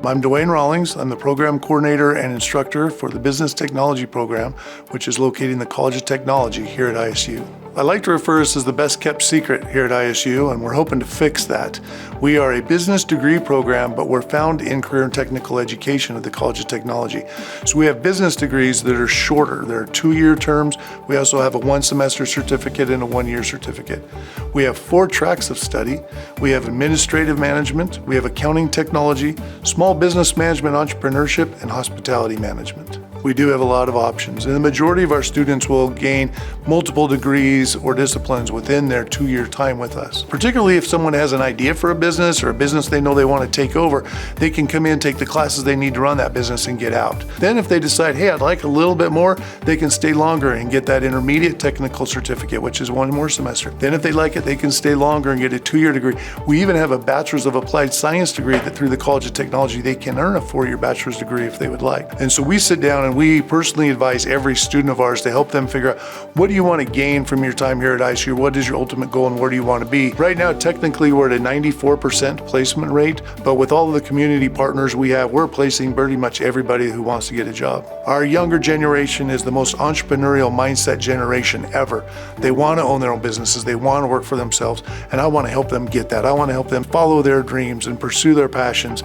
I'm Dwayne Rawlings. I'm the program coordinator and instructor for the Business Technology program, which is located in the College of Technology here at ISU. I like to refer to us as the best kept secret here at ISU, and we're hoping to fix that. We are a business degree program, but we're found in career and technical education at the College of Technology. So we have business degrees that are shorter. They're 2-year terms. We also have a 1-semester certificate and a 1-year certificate. We have 4 tracks of study. We have administrative management, we have accounting technology, small business management, entrepreneurship, and hospitality management. We do have a lot of options, and the majority of our students will gain multiple degrees or disciplines within their 2-year time with us. Particularly if someone has an idea for a business or a business they know they want to take over, they can come in, take the classes they need to run that business and get out. Then if they decide, hey, I'd like a little bit more, they can stay longer and get that intermediate technical certificate, which is 1 more semester. Then if they like it, they can stay longer and get a 2-year degree. We even have a Bachelor's of Applied Science degree that through the College of Technology, they can earn a 4-year bachelor's degree if they would like. And so we sit down and we personally advise every student of ours to help them figure out, what do you want to gain from your time here at ISU? What is your ultimate goal and where do you want to be? Right now, technically, we're at a 94% placement rate, but with all of the community partners we have, we're placing pretty much everybody who wants to get a job. Our younger generation is the most entrepreneurial mindset generation ever. They want to own their own businesses. They want to work for themselves, and I want to help them get that. I want to help them follow their dreams and pursue their passions.